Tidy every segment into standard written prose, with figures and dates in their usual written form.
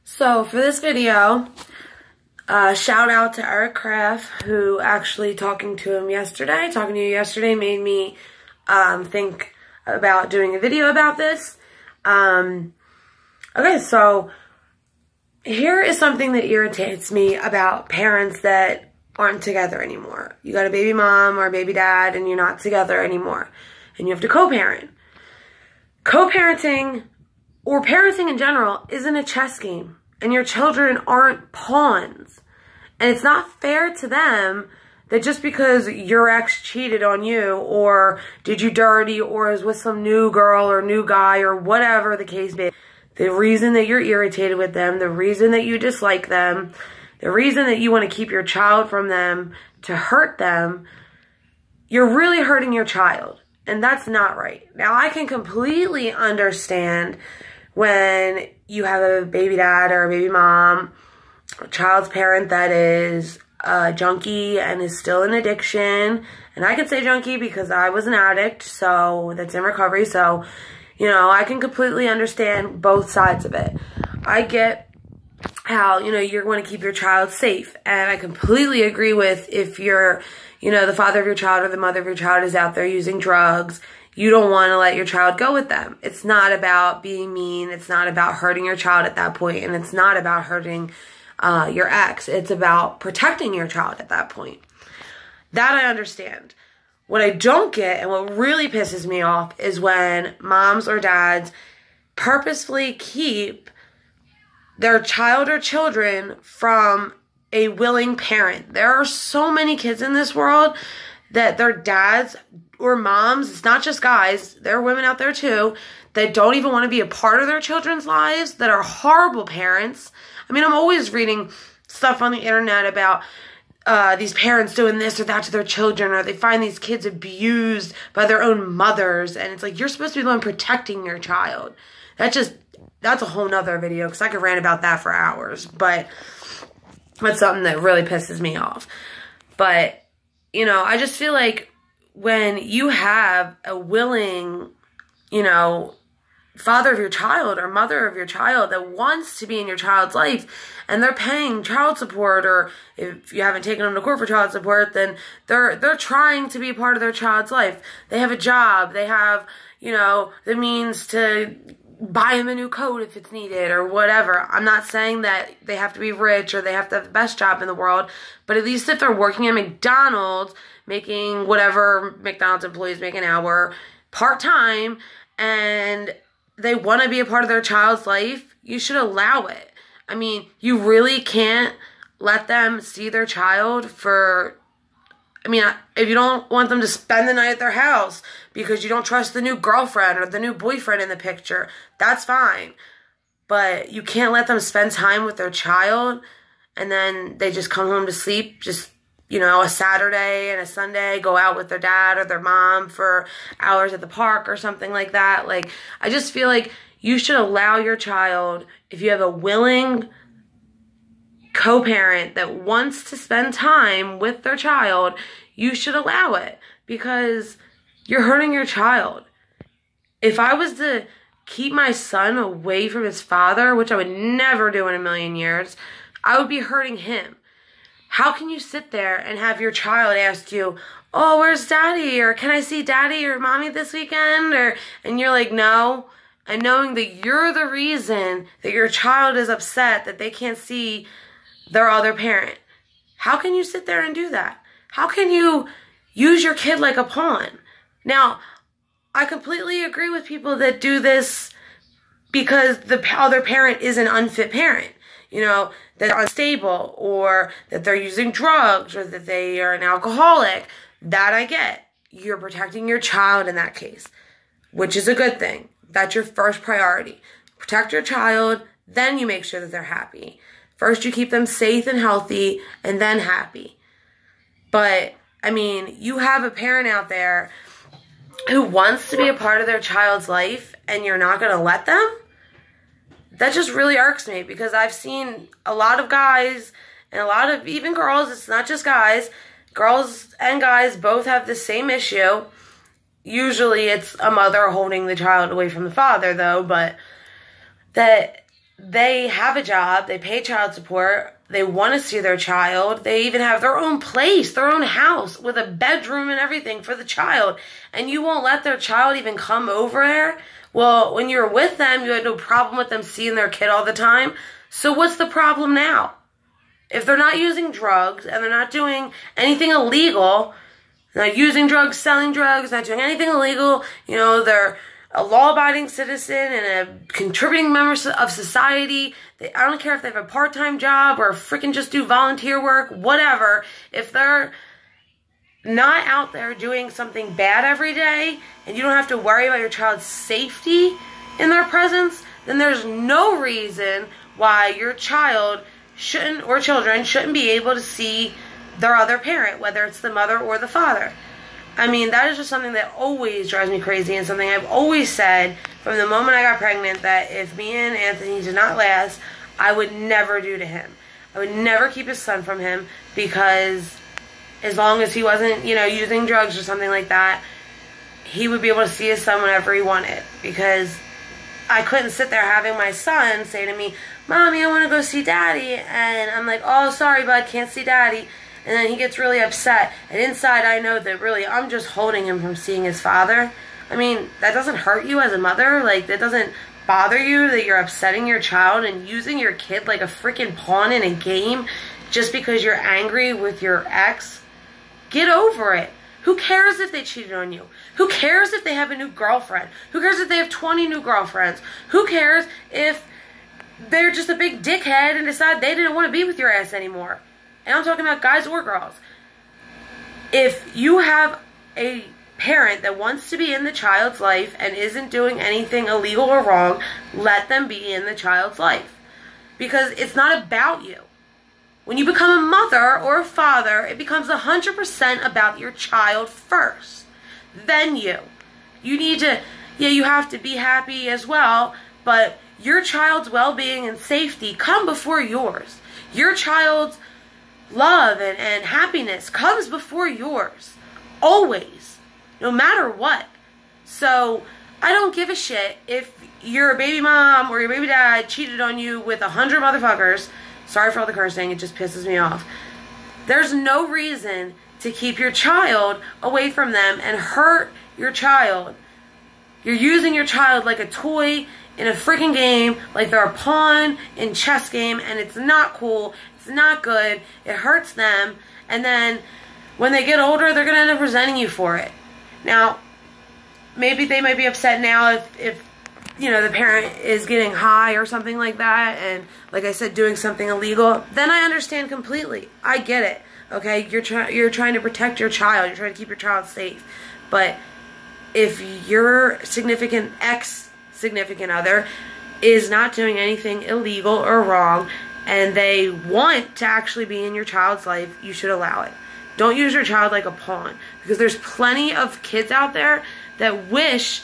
So for this video, shout out to Eric Kraft, who actually talking to you yesterday made me think about doing a video about this. Okay, so here is something that irritates me about parents that aren't together anymore. You got a baby mom or a baby dad and you're not together anymore, and you have to co-parent. Co-parenting, or parenting in general, isn't a chess game, and your children aren't pawns. And it's not fair to them that just because your ex cheated on you, or did you dirty, or is with some new girl or new guy, or whatever the case may be, the reason that you're irritated with them, the reason that you dislike them, the reason that you want to keep your child from them to hurt them, you're really hurting your child. And that's not right. Now, I can completely understand when you have a baby dad or a baby mom, a child's parent that is a junkie and is still in addiction. And I can say junkie because I was an addict, so that's in recovery. So, you know, I can completely understand both sides of it. I get how, you know, you're going to keep your child safe. And I completely agree with if you're, you know, the father of your child or the mother of your child is out there using drugs, you don't want to let your child go with them. It's not about being mean. It's not about hurting your child at that point. And it's not about hurting your ex. It's about protecting your child at that point. That I understand. What I don't get, and what really pisses me off, is when moms or dads purposefully keep their child or children from a willing parent. There are so many kids in this world that their dads or moms, it's not just guys, there are women out there too, that don't even want to be a part of their children's lives, that are horrible parents. I mean, I'm always reading stuff on the internet about these parents doing this or that to their children, or they find these kids abused by their own mothers, and it's like, you're supposed to be the one protecting your child. That's a whole nother video, because I could rant about that for hours, but that's something that really pisses me off. But, you know, I just feel like when you have a willing, you know, father of your child or mother of your child that wants to be in your child's life, and they're paying child support, or if you haven't taken them to court for child support, then they're trying to be a part of their child's life. They have a job. They have, you know, the means to buy them a new coat if it's needed or whatever. I'm not saying that they have to be rich or they have to have the best job in the world, but at least if they're working at McDonald's, making whatever McDonald's employees make an hour part-time, and they want to be a part of their child's life, you should allow it. I mean, you really can't let them see their child for, I mean, if you don't want them to spend the night at their house because you don't trust the new girlfriend or the new boyfriend in the picture, that's fine. But you can't let them spend time with their child and then they just come home to sleep, just, you know, a Saturday and a Sunday, go out with their dad or their mom for hours at the park or something like that. Like, I just feel like you should allow your child, if you have a willing co-parent that wants to spend time with their child, you should allow it, because you're hurting your child. If I was to keep my son away from his father, which I would never do in a million years, I would be hurting him. How can you sit there and have your child ask you, oh, where's daddy? Or can I see daddy or mommy this weekend? And you're like, no. And knowing that you're the reason that your child is upset that they can't see their other parent. How can you sit there and do that? How can you use your kid like a pawn? Now, I completely agree with people that do this because the other parent is an unfit parent. You know, that they're unstable, or that they're using drugs, or that they are an alcoholic. That I get. You're protecting your child in that case, which is a good thing. That's your first priority. Protect your child, then you make sure that they're happy. First, you keep them safe and healthy, and then happy. But, I mean, you have a parent out there who wants to be a part of their child's life, and you're not going to let them? That just really irks me, because I've seen a lot of guys and a lot of even girls, it's not just guys, girls and guys both have the same issue. Usually it's a mother holding the child away from the father, though, but that they have a job, they pay child support, they want to see their child, they even have their own place, their own house with a bedroom and everything for the child, and you won't let their child even come over there? Well, when you're with them, you had no problem with them seeing their kid all the time, so what's the problem now? If they're not using drugs and they're not doing anything illegal, not using drugs, selling drugs, not doing anything illegal, you know, they're a law-abiding citizen and a contributing member of society. I don't care if they have a part-time job or freaking just do volunteer work, whatever. If they're not out there doing something bad every day and you don't have to worry about your child's safety in their presence, then there's no reason why your child shouldn't, or children shouldn't be able to see their other parent, whether it's the mother or the father. I mean, that is just something that always drives me crazy, and something I've always said from the moment I got pregnant, that if me and Anthony did not last, I would never do to him. I would never keep his son from him, because as long as he wasn't, you know, using drugs or something like that, he would be able to see his son whenever he wanted. Because I couldn't sit there having my son say to me, "Mommy, I want to go see Daddy," and I'm like, "Oh, sorry, bud, can't see Daddy." And then he gets really upset. And inside I know that really I'm just holding him from seeing his father. I mean, that doesn't hurt you as a mother? Like, that doesn't bother you that you're upsetting your child and using your kid like a freaking pawn in a game just because you're angry with your ex? Get over it. Who cares if they cheated on you? Who cares if they have a new girlfriend? Who cares if they have 20 new girlfriends? Who cares if they're just a big dickhead and decide they didn't want to be with your ass anymore? And I'm talking about guys or girls. If you have a parent that wants to be in the child's life and isn't doing anything illegal or wrong, let them be in the child's life. Because it's not about you. When you become a mother or a father, it becomes 100% about your child first. Then you. You need to, yeah, you have to be happy as well, but your child's well-being and safety come before yours. Your child's love and happiness comes before yours. Always. No matter what. So, I don't give a shit if your baby mom or your baby dad cheated on you with 100 motherfuckers. Sorry for all the cursing, it just pisses me off. There's no reason to keep your child away from them and hurt your child. You're using your child like a toy in a freaking game, like they're a pawn in chess game, and it's not cool. It's not good. It hurts them. And then when they get older, they're going to end up resenting you for it. Now, maybe they might be upset now if you know, the parent is getting high or something like that, and like I said, doing something illegal. Then I understand completely. I get it. Okay, you're trying to protect your child. You're trying to keep your child safe. But if your significant ex-significant other is not doing anything illegal or wrong, and they want to actually be in your child's life, you should allow it. Don't use your child like a pawn, because there's plenty of kids out there that wish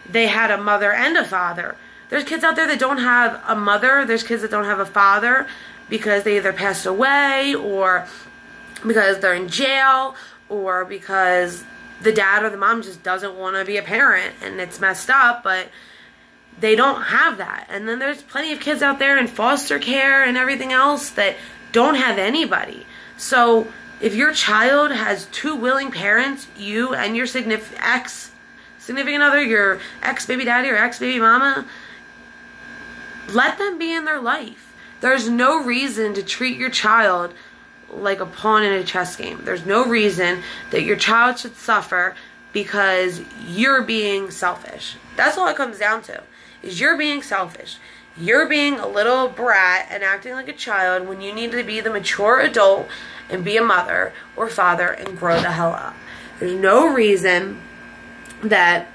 they had a mother and a father. There's kids out there that don't have a mother. There's kids that don't have a father because they either passed away, or because they're in jail, or because the dad or the mom just doesn't want to be a parent, and it's messed up, but they don't have that. And then there's plenty of kids out there in foster care and everything else that don't have anybody. So if your child has two willing parents, you and your ex-significant other, your ex-baby daddy or ex-baby mama, let them be in their life. There's no reason to treat your child like a pawn in a chess game. There's no reason that your child should suffer because you're being selfish. That's all it comes down to, is you're being selfish. You're being a little brat and acting like a child when you need to be the mature adult and be a mother or father and grow the hell up. There's no reason that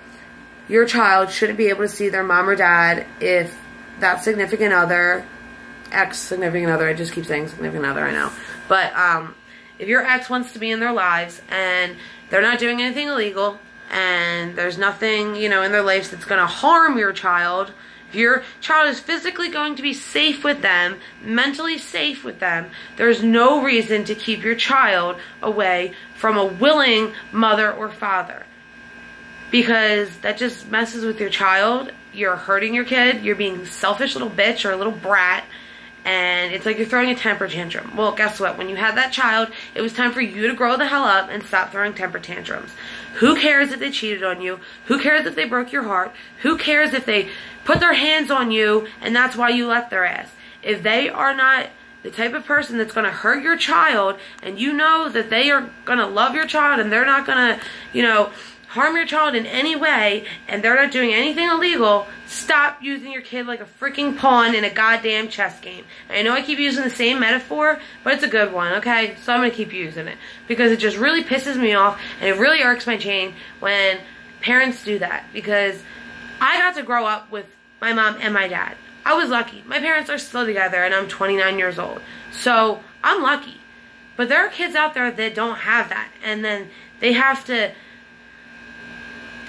your child shouldn't be able to see their mom or dad if that significant other, ex-significant other, I just keep saying significant other, I know. But if your ex wants to be in their lives and they're not doing anything illegal and there's nothing, you know, in their lives that's going to harm your child, if your child is physically going to be safe with them, mentally safe with them, there's no reason to keep your child away from a willing mother or father. Because that just messes with your child, you're hurting your kid, you're being a selfish little bitch or a little brat, and it's like you're throwing a temper tantrum. Well, guess what? When you had that child, it was time for you to grow the hell up and stop throwing temper tantrums. Who cares if they cheated on you? Who cares if they broke your heart? Who cares if they put their hands on you and that's why you left their ass? If they are not the type of person that's going to hurt your child, and you know that they are going to love your child and they're not going to, you know, harm your child in any way, and they're not doing anything illegal, stop using your kid like a freaking pawn in a goddamn chess game. And I know I keep using the same metaphor, but it's a good one, okay? So I'm going to keep using it, because it just really pisses me off, and it really irks my chain when parents do that, because I got to grow up with my mom and my dad. I was lucky. My parents are still together, and I'm 29 years old. So I'm lucky. But there are kids out there that don't have that, and then they have to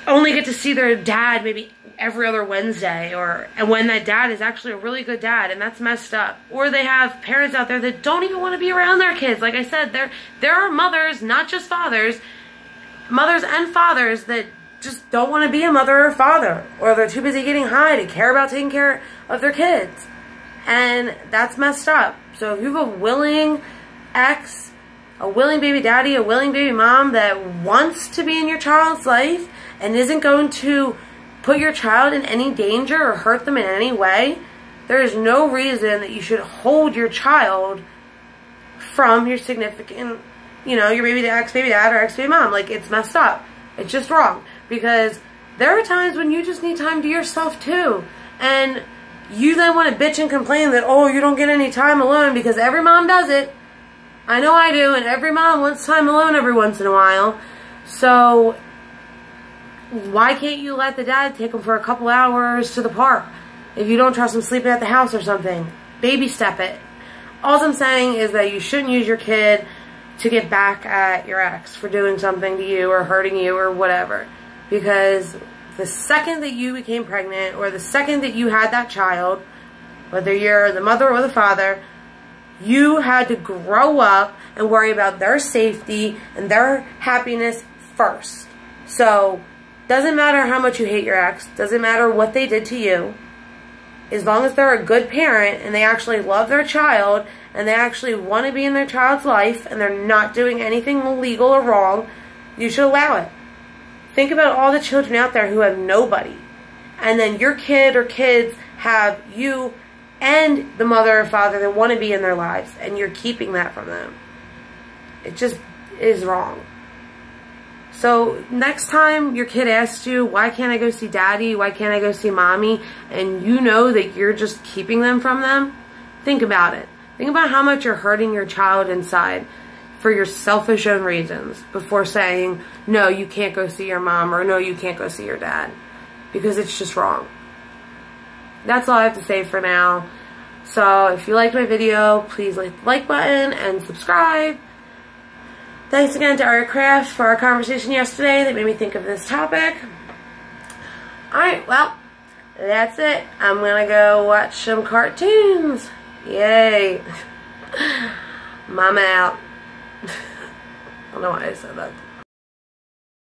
only get to see their dad maybe every other Wednesday, and when that dad is actually a really good dad, and that's messed up. Or they have parents out there that don't even want to be around their kids. Like I said, there are mothers, not just fathers, mothers and fathers that just don't want to be a mother or father, or they're too busy getting high to care about taking care of their kids. And that's messed up. So if you have a willing ex, a willing baby daddy, a willing baby mom that wants to be in your child's life and isn't going to put your child in any danger or hurt them in any way, there is no reason that you should hold your child from your significant, you know, your ex-baby dad or ex-baby mom. Like, it's messed up. It's just wrong. Because there are times when you just need time to yourself too. And you then want to bitch and complain that, oh, you don't get any time alone, because every mom does it. I know I do, and every mom wants time alone every once in a while. So why can't you let the dad take them for a couple hours to the park if you don't trust them sleeping at the house or something? Baby step it. All I'm saying is that you shouldn't use your kid to get back at your ex for doing something to you or hurting you or whatever. Because the second that you became pregnant, or the second that you had that child, whether you're the mother or the father, you had to grow up and worry about their safety and their happiness first. So, doesn't matter how much you hate your ex, doesn't matter what they did to you, as long as they're a good parent and they actually love their child and they actually want to be in their child's life and they're not doing anything illegal or wrong, you should allow it. Think about all the children out there who have nobody, and then your kid or kids have you and the mother or father that want to be in their lives, and you're keeping that from them. It just is wrong. So next time your kid asks you, why can't I go see daddy, why can't I go see mommy, and you know that you're just keeping them from them, think about it. Think about how much you're hurting your child inside for your selfish own reasons before saying, no, you can't go see your mom, or no, you can't go see your dad, because it's just wrong. That's all I have to say for now. So if you liked my video, please hit the like button and subscribe. Thanks again to AREN for our conversation yesterday that made me think of this topic. Alright, well, that's it. I'm gonna go watch some cartoons. Yay. Mama out. I don't know why I said that.